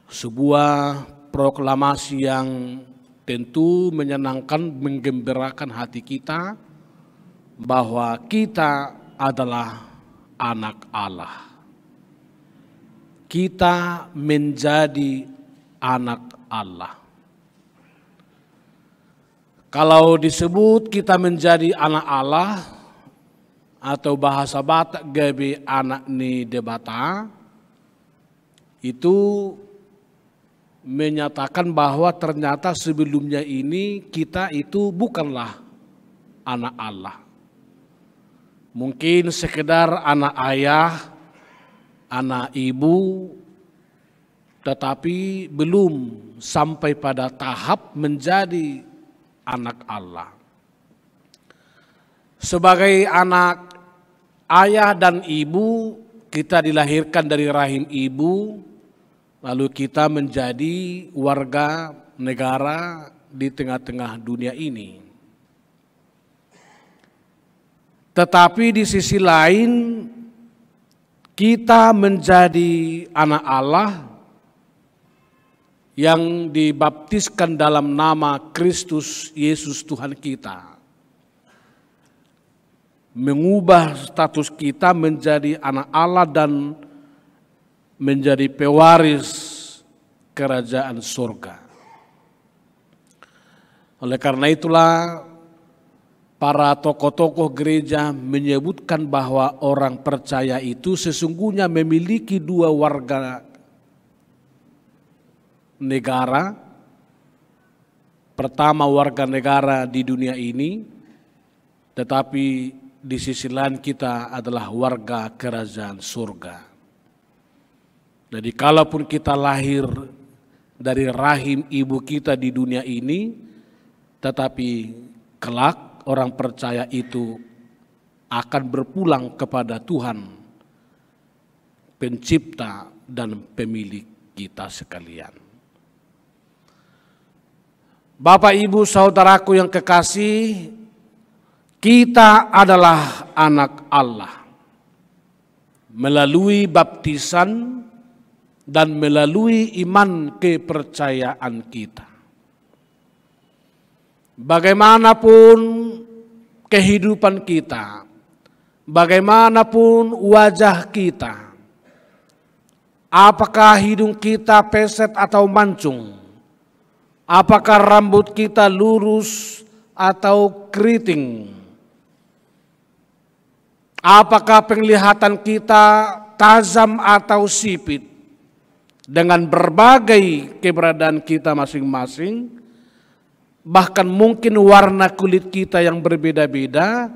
sebuah proklamasi yang tentu menyenangkan, menggembirakan hati kita bahwa kita adalah anak Allah. Kita menjadi anak Allah. Kalau disebut kita menjadi anak Allah atau bahasa Batak gabe anak ni debata, itu menyatakan bahwa ternyata sebelumnya ini kita itu bukanlah anak Allah. Mungkin sekedar anak ayah, anak ibu, tetapi belum sampai pada tahap menjadi anak Allah. Sebagai anak ayah dan ibu, kita dilahirkan dari rahim ibu, lalu kita menjadi warga negara di tengah-tengah dunia ini. Tetapi di sisi lain, kita menjadi anak Allah yang dibaptiskan dalam nama Kristus Yesus Tuhan kita. Mengubah status kita menjadi anak Allah dan menjadi pewaris kerajaan surga. Oleh karena itulah para tokoh-tokoh gereja menyebutkan bahwa orang percaya itu sesungguhnya memiliki dua warga negara. Pertama, warga negara di dunia ini, tetapi di sisi lain kita adalah warga kerajaan surga. Jadi kalaupun kita lahir dari rahim ibu kita di dunia ini, tetapi kelak orang percaya itu akan berpulang kepada Tuhan, pencipta dan pemilik kita sekalian. Bapak, Ibu, saudaraku yang kekasih, kita adalah anak Allah melalui baptisan dan melalui iman kepercayaan kita. Bagaimanapun kehidupan kita, bagaimanapun wajah kita, apakah hidung kita peset atau mancung, apakah rambut kita lurus atau keriting, apakah penglihatan kita tajam atau sipit, dengan berbagai keberadaan kita masing-masing, bahkan mungkin warna kulit kita yang berbeda-beda,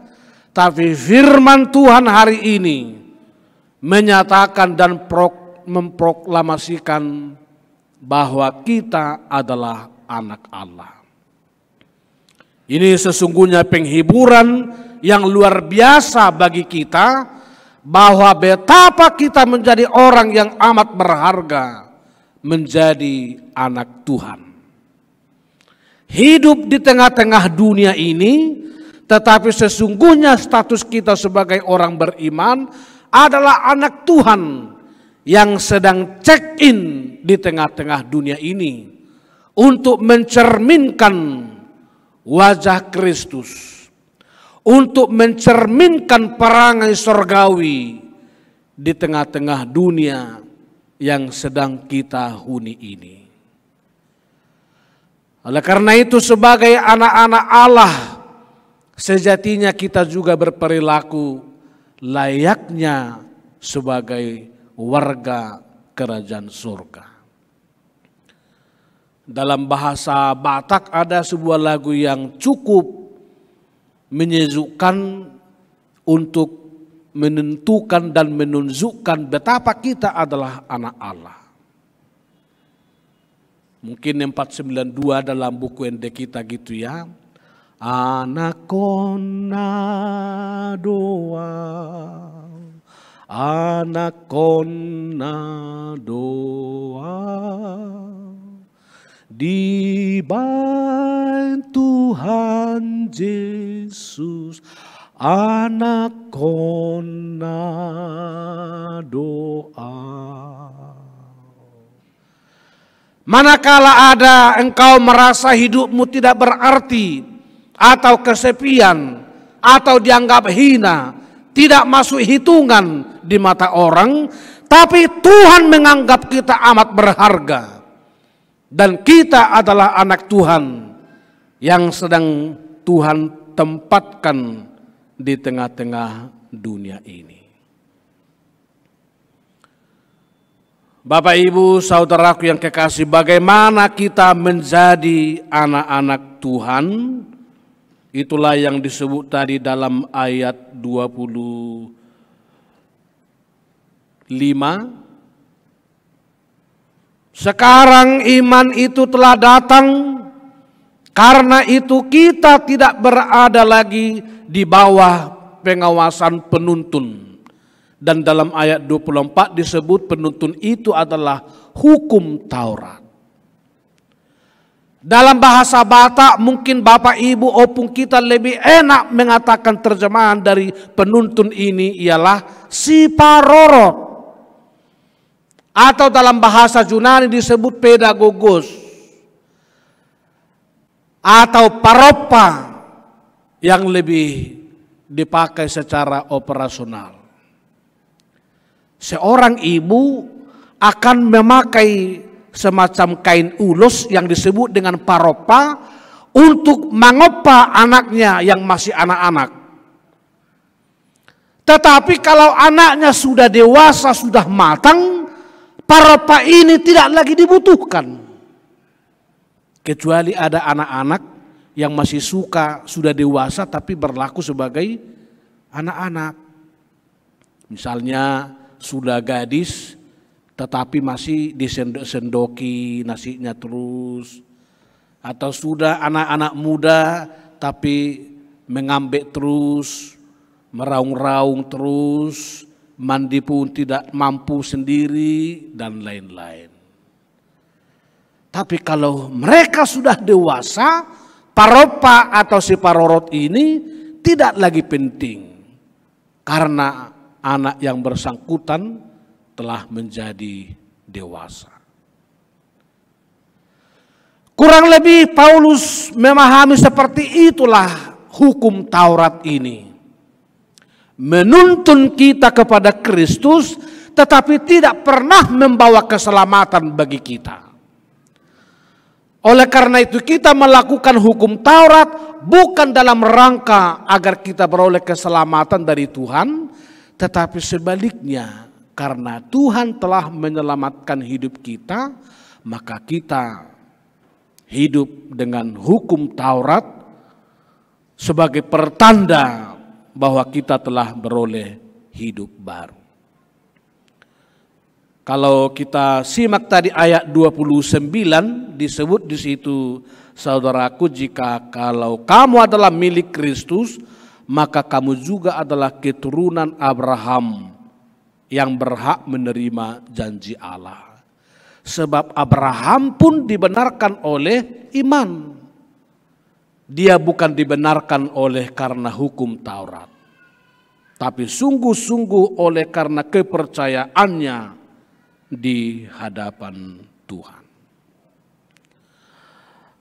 tapi firman Tuhan hari ini menyatakan dan memproklamasikan bahwa kita adalah anak Allah. Ini sesungguhnya penghiburan yang luar biasa bagi kita, bahwa betapa kita menjadi orang yang amat berharga, menjadi anak Tuhan. Hidup di tengah-tengah dunia ini, tetapi sesungguhnya status kita sebagai orang beriman adalah anak Tuhan yang sedang check-in di tengah-tengah dunia ini untuk mencerminkan wajah Kristus, untuk mencerminkan perangai sorgawi di tengah-tengah dunia yang sedang kita huni ini. Oleh karena itu, sebagai anak-anak Allah, sejatinya kita juga berperilaku layaknya sebagai warga kerajaan surga. Dalam bahasa Batak ada sebuah lagu yang cukup menyejukkan untuk menentukan dan menunjukkan betapa kita adalah anak Allah. Mungkin 492 dalam buku ND kita gitu ya. Anakona doa, anakona doa, dibain Tuhan Yesus, anakona doa. Manakala ada engkau merasa hidupmu tidak berarti, atau kesepian, atau dianggap hina, tidak masuk hitungan di mata orang, tapi Tuhan menganggap kita amat berharga. Dan kita adalah anak Tuhan yang sedang Tuhan tempatkan di tengah-tengah dunia ini. Bapak, Ibu, saudaraku yang kekasih, bagaimana kita menjadi anak-anak Tuhan? Itulah yang disebut tadi dalam ayat 25. Sekarang iman itu telah datang, karena itu kita tidak berada lagi di bawah pengawasan penuntun. Dan dalam ayat 24 disebut penuntun itu adalah hukum Taurat. Dalam bahasa Batak mungkin Bapak Ibu opung kita lebih enak mengatakan terjemahan dari penuntun ini ialah si parorot. Atau dalam bahasa Yunani disebut pedagogos. Atau paropa yang lebih dipakai secara operasional. Seorang ibu akan memakai semacam kain ulos yang disebut dengan paropa untuk mengopa anaknya yang masih anak-anak. Tetapi kalau anaknya sudah dewasa, sudah matang, paropa ini tidak lagi dibutuhkan. Kecuali ada anak-anak yang masih sudah dewasa tapi berlaku sebagai anak-anak. Misalnya sudah gadis tetapi masih disendok-sendoki nasinya terus. Atau sudah anak-anak muda tapi mengambek terus, meraung-raung terus, mandi pun tidak mampu sendiri dan lain-lain. Tapi kalau mereka sudah dewasa, paropa atau si parorot ini tidak lagi penting. Karena anak yang bersangkutan telah menjadi dewasa. Kurang lebih Paulus memahami seperti itulah hukum Taurat ini. Menuntun kita kepada Kristus tetapi tidak pernah membawa keselamatan bagi kita. Oleh karena itu kita melakukan hukum Taurat bukan dalam rangka agar kita beroleh keselamatan dari Tuhan, tetapi sebaliknya karena Tuhan telah menyelamatkan hidup kita, maka kita hidup dengan hukum Taurat sebagai pertanda bahwa kita telah beroleh hidup baru. Kalau kita simak tadi ayat 29 disebut di situ, saudaraku, jika kalau kamu adalah milik Kristus, maka kamu juga adalah keturunan Abraham yang berhak menerima janji Allah. Sebab Abraham pun dibenarkan oleh iman. Dia bukan dibenarkan oleh karena hukum Taurat, tapi sungguh-sungguh oleh karena kepercayaannya di hadapan Tuhan.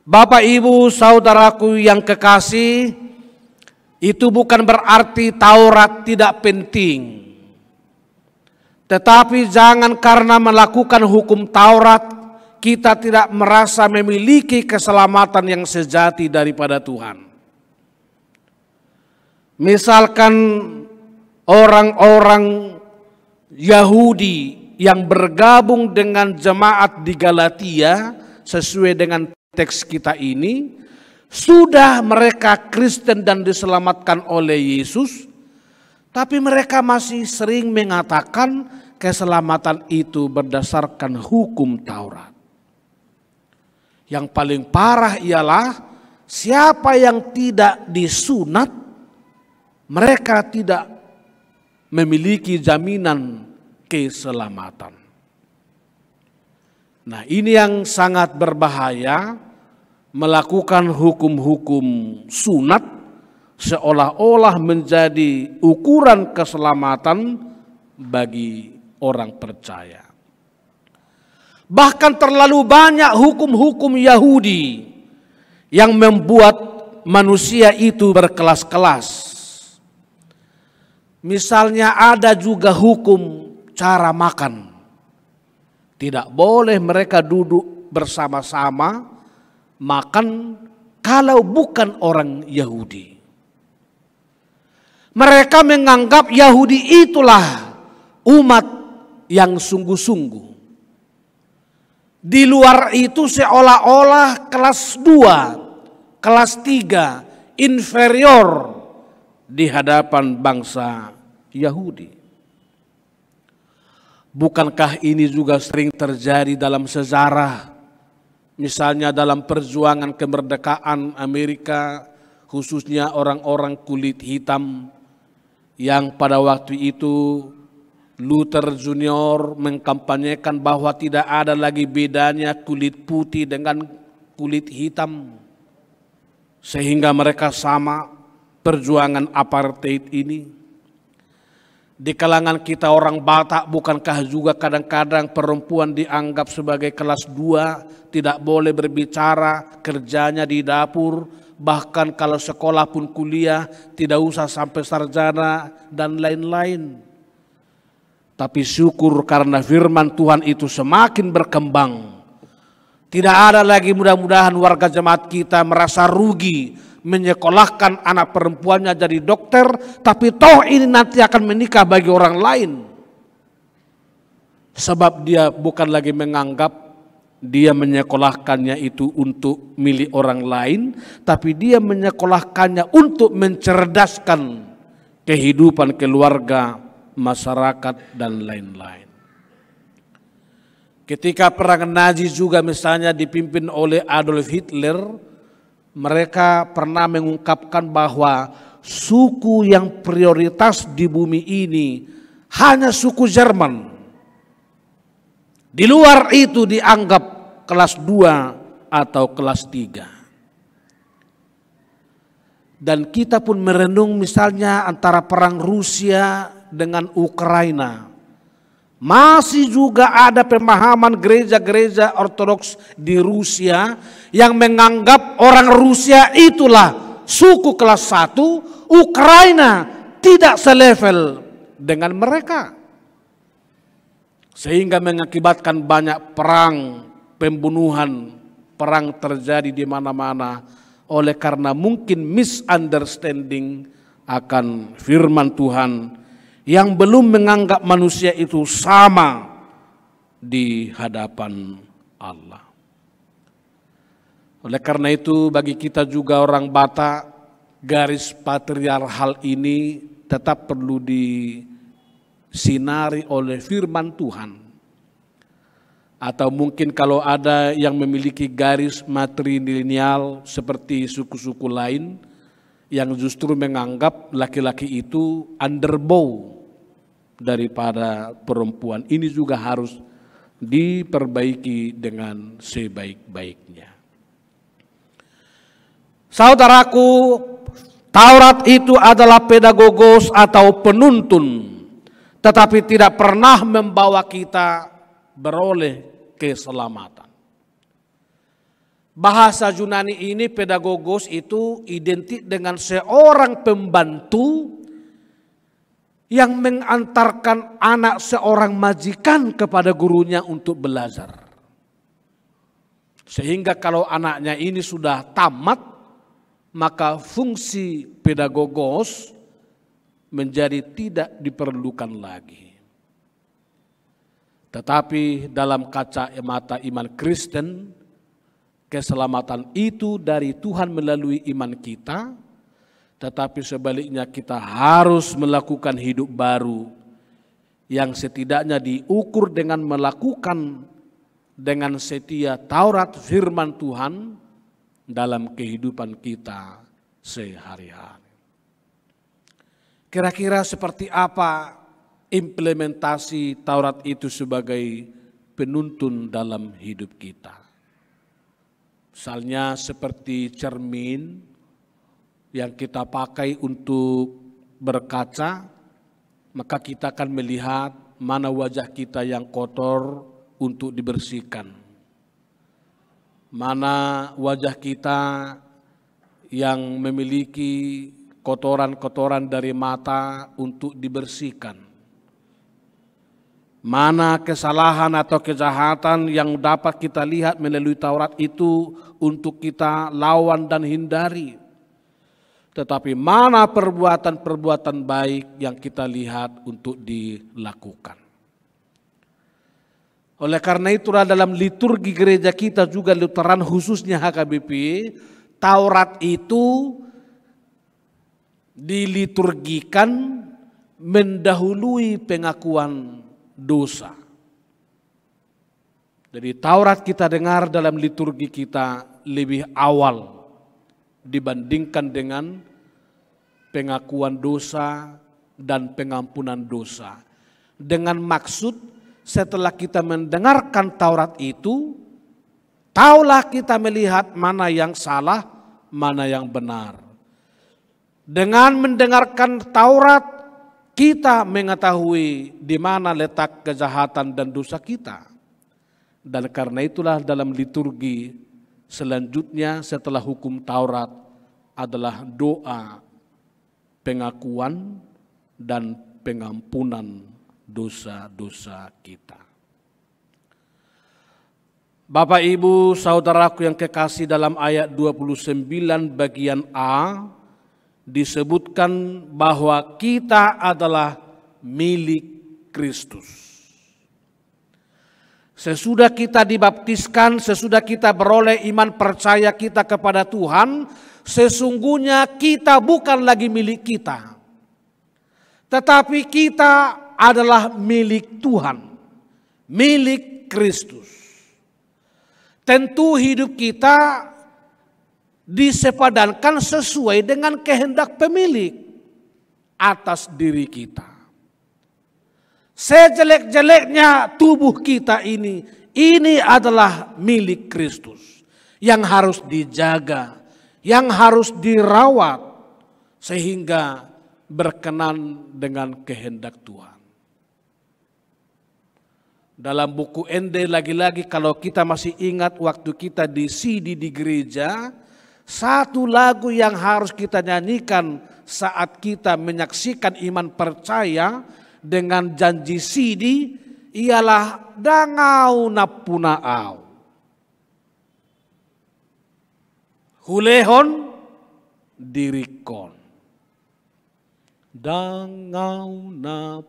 Bapak, Ibu, saudaraku yang kekasih, itu bukan berarti Taurat tidak penting. Tetapi jangan karena melakukan hukum Taurat kita tidak merasa memiliki keselamatan yang sejati daripada Tuhan. Misalkan orang-orang Yahudi yang bergabung dengan jemaat di Galatia sesuai dengan teks kita ini, sudah mereka Kristen dan diselamatkan oleh Yesus, tapi mereka masih sering mengatakan keselamatan itu berdasarkan hukum Taurat. Yang paling parah ialah siapa yang tidak disunat, mereka tidak memiliki jaminan keselamatan. Nah, ini yang sangat berbahaya, melakukan hukum-hukum sunat seolah-olah menjadi ukuran keselamatan bagi orang percaya. Bahkan terlalu banyak hukum-hukum Yahudi yang membuat manusia itu berkelas-kelas. Misalnya ada juga hukum cara makan. Tidak boleh mereka duduk bersama-sama makan kalau bukan orang Yahudi. Mereka menganggap Yahudi itulah umat yang sungguh-sungguh. Di luar itu seolah-olah kelas 2, kelas 3, inferior di hadapan bangsa Yahudi. Bukankah ini juga sering terjadi dalam sejarah? Misalnya dalam perjuangan kemerdekaan Amerika, khususnya orang-orang kulit hitam yang pada waktu itu Luther Junior mengkampanyekan bahwa tidak ada lagi bedanya kulit putih dengan kulit hitam. Sehingga mereka sama perjuangan apartheid ini. Di kalangan kita orang Batak bukankah juga kadang-kadang perempuan dianggap sebagai kelas 2, tidak boleh berbicara, kerjanya di dapur, bahkan kalau sekolah pun kuliah tidak usah sampai sarjana dan lain-lain. Tapi syukur karena firman Tuhan itu semakin berkembang. Tidak ada lagi mudah-mudahan warga jemaat kita merasa rugi menyekolahkan anak perempuannya jadi dokter, tapi toh ini nanti akan menikah bagi orang lain. Sebab dia bukan lagi menganggap dia menyekolahkannya itu untuk milik orang lain, tapi dia menyekolahkannya untuk mencerdaskan kehidupan keluarga, masyarakat, dan lain-lain. Ketika perang Nazi juga misalnya dipimpin oleh Adolf Hitler, mereka pernah mengungkapkan bahwa suku yang prioritas di bumi ini hanya suku Jerman. Di luar itu dianggap kelas 2 atau kelas 3. Dan kita pun merenung misalnya antara perang Rusia dengan Ukraina. Masih juga ada pemahaman gereja-gereja Ortodoks di Rusia yang menganggap orang Rusia itulah suku kelas 1, Ukraina tidak selevel dengan mereka. Sehingga mengakibatkan banyak perang, pembunuhan, perang terjadi di mana-mana oleh karena mungkin misunderstanding akan firman Tuhan yang belum menganggap manusia itu sama di hadapan Allah. Oleh karena itu bagi kita juga orang Batak, garis patriarkal ini tetap perlu disinari oleh firman Tuhan. Atau mungkin kalau ada yang memiliki garis matrilineal seperti suku-suku lain yang justru menganggap laki-laki itu underbow daripada perempuan, ini juga harus diperbaiki dengan sebaik-baiknya. Saudaraku, Taurat itu adalah pedagogos atau penuntun, tetapi tidak pernah membawa kita beroleh keselamatan. Bahasa Yunani ini pedagogos itu identik dengan seorang pembantu yang mengantarkan anak seorang majikan kepada gurunya untuk belajar. Sehingga kalau anaknya ini sudah tamat, maka fungsi pedagogos menjadi tidak diperlukan lagi. Tetapi dalam kacamata iman Kristen, keselamatan itu dari Tuhan melalui iman kita, tetapi sebaliknya kita harus melakukan hidup baru yang setidaknya diukur dengan melakukan dengan setia Taurat firman Tuhan dalam kehidupan kita sehari-hari. Kira-kira seperti apa implementasi Taurat itu sebagai penuntun dalam hidup kita? Misalnya seperti cermin yang kita pakai untuk berkaca, maka kita akan melihat mana wajah kita yang kotor, untuk dibersihkan. Mana wajah kita yang memiliki kotoran-kotoran dari mata untuk dibersihkan. Mana kesalahan atau kejahatan yang dapat kita lihat melalui Taurat itu untuk kita lawan dan hindari. Tetapi mana perbuatan-perbuatan baik yang kita lihat untuk dilakukan. Oleh karena itulah dalam liturgi gereja kita juga Lutheran khususnya HKBP, Taurat itu diliturgikan mendahului pengakuan dosa. Jadi Taurat kita dengar dalam liturgi kita lebih awal dibandingkan dengan pengakuan dosa dan pengampunan dosa. Dengan maksud setelah kita mendengarkan Taurat itu, taulah kita melihat mana yang salah, mana yang benar. Dengan mendengarkan Taurat, kita mengetahui di mana letak kejahatan dan dosa kita. Dan karena itulah dalam liturgi selanjutnya setelah hukum Taurat adalah doa pengakuan dan pengampunan dosa-dosa kita. Bapak Ibu saudaraku yang kekasih, dalam ayat 29 bagian A disebutkan bahwa kita adalah milik Kristus. Sesudah kita dibaptiskan, sesudah kita beroleh iman percaya kita kepada Tuhan, sesungguhnya kita bukan lagi milik kita. Tetapi kita adalah milik Tuhan, milik Kristus. Tentu hidup kita disepadankan sesuai dengan kehendak pemilik atas diri kita. Sejelek-jeleknya tubuh kita ini adalah milik Kristus yang harus dijaga, yang harus dirawat sehingga berkenan dengan kehendak Tuhan. Dalam buku Ende lagi-lagi kalau kita masih ingat waktu kita di CD di gereja, satu lagu yang harus kita nyanyikan saat kita menyaksikan iman percaya dengan janji CD ialah Dangau Napunaau. Hulehon dirikon. Dangau Napunaau.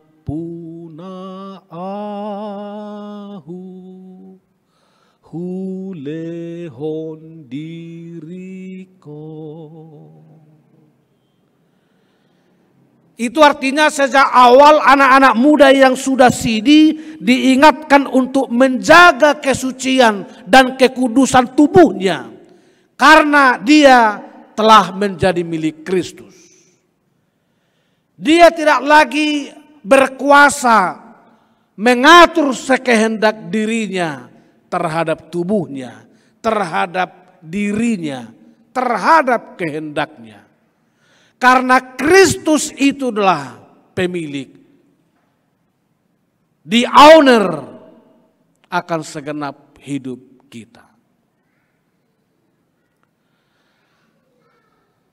Hulehon diriko. Itu artinya sejak awal anak-anak muda yang sudah sidi diingatkan untuk menjaga kesucian dan kekudusan tubuhnya. Karena dia telah menjadi milik Kristus. Dia tidak lagi berkuasa mengatur sekehendak dirinya terhadap tubuhnya, terhadap dirinya, terhadap kehendaknya. Karena Kristus itu adalah pemilik, the owner akan segenap hidup kita.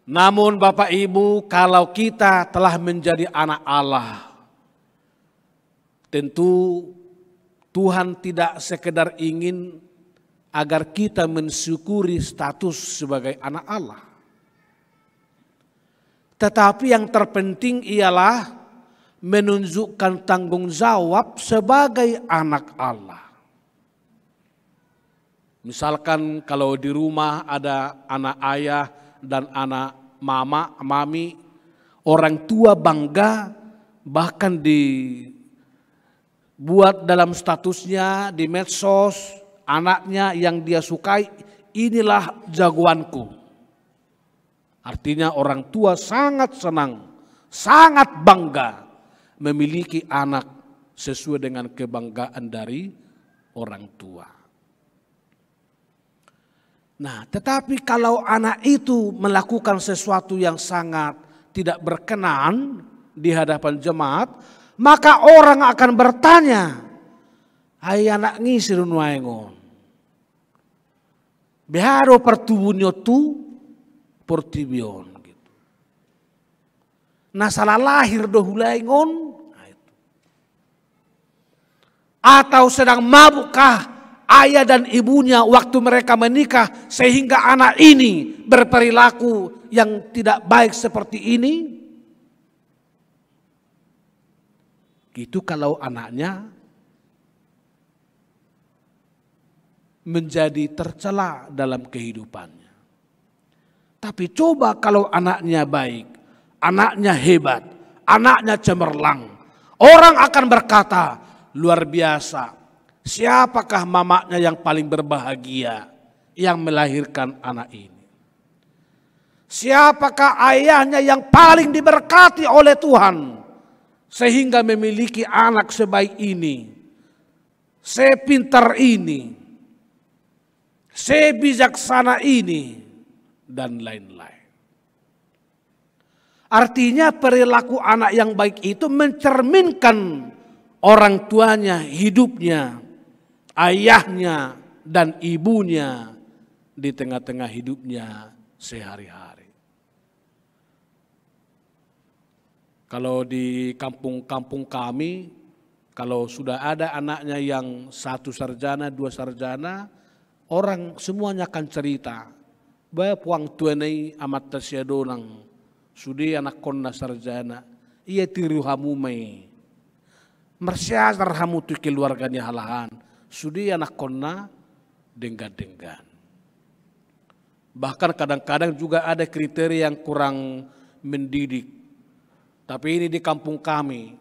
Namun Bapak Ibu, kalau kita telah menjadi anak Allah, tentu Tuhan tidak sekedar ingin agar kita mensyukuri status sebagai anak Allah. Tetapi yang terpenting ialah menunjukkan tanggung jawab sebagai anak Allah. Misalkan kalau di rumah ada anak ayah dan anak mami, orang tua bangga bahkan buat dalam statusnya di medsos, anaknya yang dia sukai, inilah jagoanku. Artinya orang tua sangat senang, sangat bangga memiliki anak sesuai dengan kebanggaan dari orang tua. Nah, tetapi kalau anak itu melakukan sesuatu yang sangat tidak berkenan di hadapan jemaat, maka orang akan bertanya, Ay anak ngisir nuaengon. Beharo pertubunyo tu portibion gitu. Nah salah lahir dohulaingon. Atau sedang mabukkah ayah dan ibunya waktu mereka menikah sehingga anak ini berperilaku yang tidak baik seperti ini? Itu kalau anaknya menjadi tercela dalam kehidupannya. Tapi coba kalau anaknya baik, anaknya hebat, anaknya cemerlang, orang akan berkata, luar biasa, siapakah mamanya yang paling berbahagia yang melahirkan anak ini? Siapakah ayahnya yang paling diberkati oleh Tuhan sehingga memiliki anak sebaik ini, sepintar ini, sebijaksana ini, dan lain-lain. Artinya perilaku anak yang baik itu mencerminkan orang tuanya, hidupnya, ayahnya dan ibunya di tengah-tengah hidupnya sehari-hari. Kalau di kampung-kampung kami, kalau sudah ada anaknya yang 1 sarjana, 2 sarjana, orang semuanya akan cerita. Bahwa puang tuanai amat tersiadonang, sudi anak konna sarjana, ia tiru hamumai. Mersiazar hamu tu keluarganya halahan, sudi anak konna denggan-denggan. Bahkan kadang-kadang juga ada kriteria yang kurang mendidik. Tapi ini di kampung kami,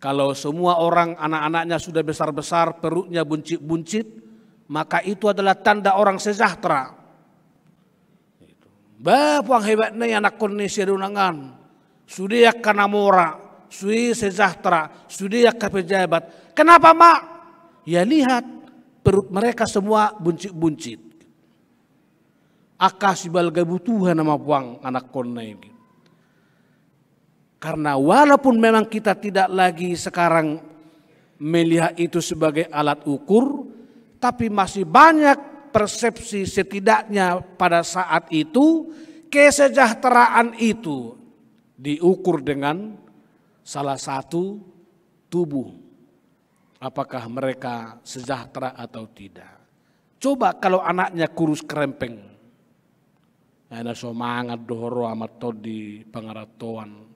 kalau semua orang anak-anaknya sudah besar-besar, perutnya buncit-buncit, maka itu adalah tanda orang sejahtera. Bapak hebatnya anak Indonesia dunangan, sudah kanamora, sudah sejahtera, sudah pejabat. Kenapa mak? Ya lihat perut mereka semua buncit-buncit. Akasibal kebutuhan nama puang anak konna ini. Karena walaupun memang kita tidak lagi sekarang melihat itu sebagai alat ukur, tapi masih banyak persepsi setidaknya pada saat itu kesejahteraan itu diukur dengan salah satu tubuh. Apakah mereka sejahtera atau tidak. Coba kalau anaknya kurus kerempeng. Ada semangat dohoro amat di pangaratoan.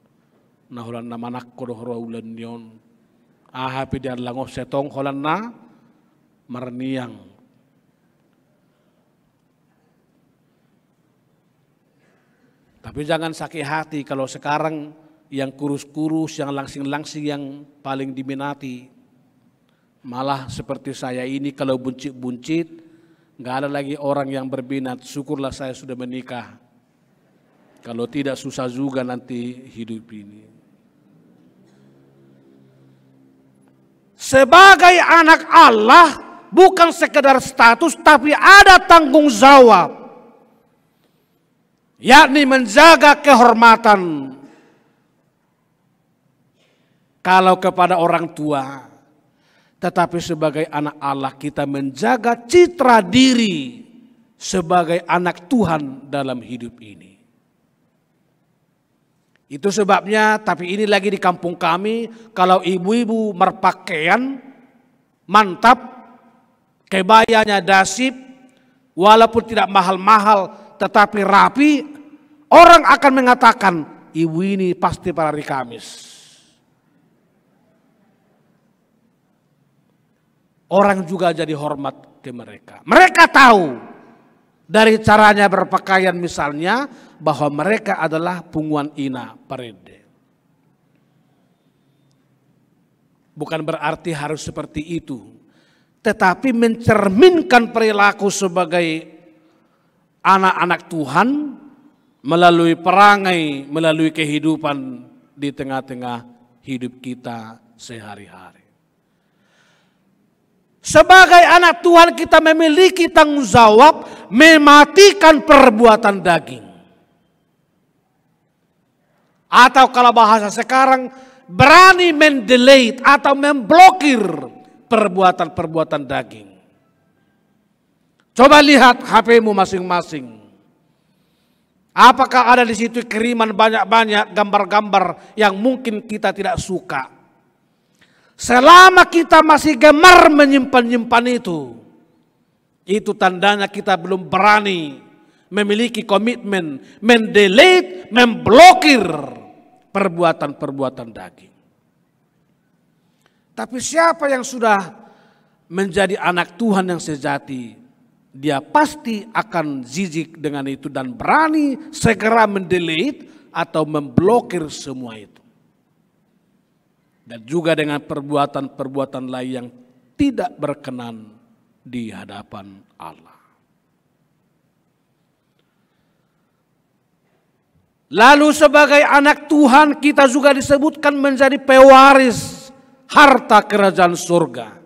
Nahulan nama nakko dohoro ulan nyon. Ahapi dia langoh setong holan na marniang. Tapi jangan sakit hati kalau sekarang yang kurus-kurus, yang langsing-langsing yang paling diminati. Malah seperti saya ini kalau buncit-buncit, nggak ada lagi orang yang berminat. Syukurlah saya sudah menikah. Kalau tidak susah juga nanti hidup ini. Sebagai anak Allah bukan sekedar status tapi ada tanggung jawab. Yakni menjaga kehormatan. Kalau kepada orang tua, tetapi sebagai anak Allah kita menjaga citra diri sebagai anak Tuhan dalam hidup ini. Itu sebabnya, tapi ini lagi di kampung kami, kalau ibu-ibu berpakaian mantap, kebayanya dasip, walaupun tidak mahal-mahal tetapi rapi, orang akan mengatakan ibu ini pasti para hari Kamis. Orang juga jadi hormat ke mereka. Mereka tahu dari caranya berpakaian misalnya bahwa mereka adalah punguan ina parede. Bukan berarti harus seperti itu, tetapi mencerminkan perilaku sebagai anak-anak Tuhan melalui perangai, melalui kehidupan di tengah-tengah hidup kita sehari-hari. Sebagai anak Tuhan kita memiliki tanggung jawab mematikan perbuatan daging. Atau kalau bahasa sekarang berani mendelete atau memblokir perbuatan-perbuatan daging. Coba lihat HP-mu masing-masing. Apakah ada di situ kiriman banyak-banyak gambar-gambar yang mungkin kita tidak suka? Selama kita masih gemar menyimpan-nyimpan itu tandanya kita belum berani memiliki komitmen, mendelete, memblokir perbuatan-perbuatan daging. Tapi siapa yang sudah menjadi anak Tuhan yang sejati, dia pasti akan jijik dengan itu dan berani segera mendelete atau memblokir semua itu. Dan juga dengan perbuatan-perbuatan lain yang tidak berkenan di hadapan Allah. Lalu sebagai anak Tuhan kita juga disebutkan menjadi pewaris harta kerajaan surga.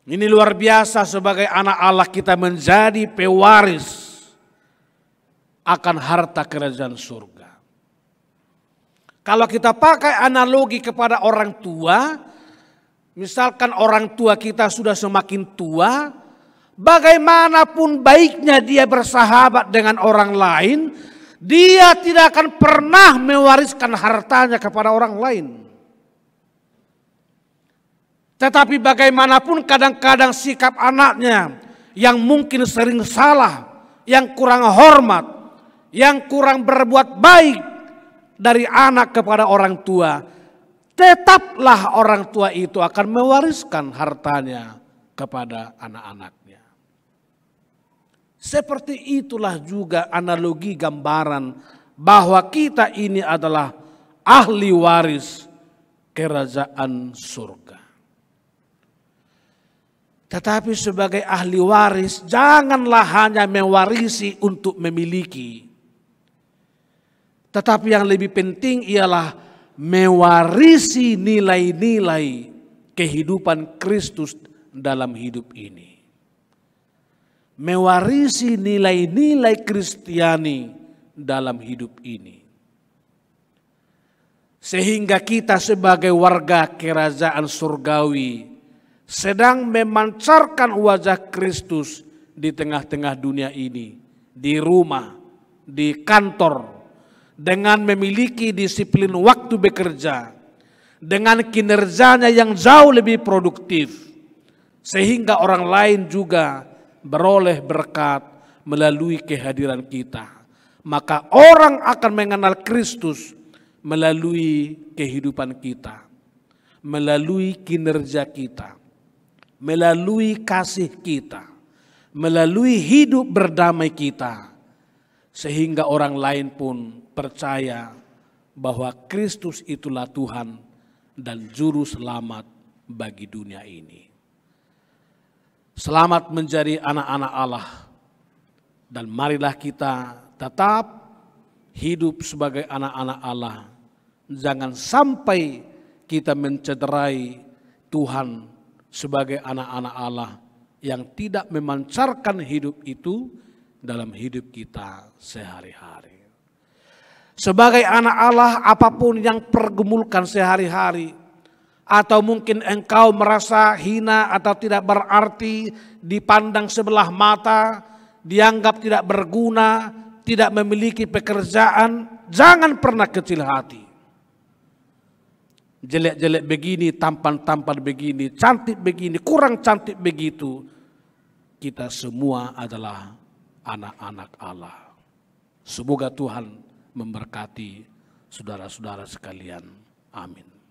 Ini luar biasa, sebagai anak Allah kita menjadi pewaris akan harta kerajaan surga. Kalau kita pakai analogi kepada orang tua, misalkan orang tua kita sudah semakin tua, bagaimanapun baiknya dia bersahabat dengan orang lain, dia tidak akan pernah mewariskan hartanya kepada orang lain. Tetapi bagaimanapun kadang-kadang sikap anaknya yang mungkin sering salah, yang kurang hormat, yang kurang berbuat baik dari anak kepada orang tua, tetaplah orang tua itu akan mewariskan hartanya kepada anak-anaknya. Seperti itulah juga analogi gambaran bahwa kita ini adalah ahli waris kerajaan surga. Tetapi sebagai ahli waris, janganlah hanya mewarisi untuk memiliki. Tetapi yang lebih penting ialah mewarisi nilai-nilai kehidupan Kristus dalam hidup ini. Mewarisi nilai-nilai Kristiani dalam hidup ini. Sehingga kita sebagai warga kerajaan surgawi sedang memancarkan wajah Kristus di tengah-tengah dunia ini, di rumah, di kantor, dengan memiliki disiplin waktu bekerja, dengan kinerjanya yang jauh lebih produktif, sehingga orang lain juga beroleh berkat melalui kehadiran kita. Maka orang akan mengenal Kristus melalui kehidupan kita, melalui kinerja kita, melalui kasih kita, melalui hidup berdamai kita, sehingga orang lain pun percaya bahwa Kristus itulah Tuhan dan Juru Selamat bagi dunia ini. Selamat menjadi anak-anak Allah, dan marilah kita tetap hidup sebagai anak-anak Allah. Jangan sampai kita mencederai Tuhan sebagai anak-anak Allah yang tidak memancarkan hidup itu dalam hidup kita sehari-hari. Sebagai anak Allah, apapun yang pergumulkan sehari-hari, atau mungkin engkau merasa hina atau tidak berarti, dipandang sebelah mata, dianggap tidak berguna, tidak memiliki pekerjaan, jangan pernah kecil hati. Jelek-jelek begini, tampan-tampan begini, cantik begini, kurang cantik begitu, kita semua adalah anak-anak Allah. Semoga Tuhan memberkati saudara-saudara sekalian. Amin.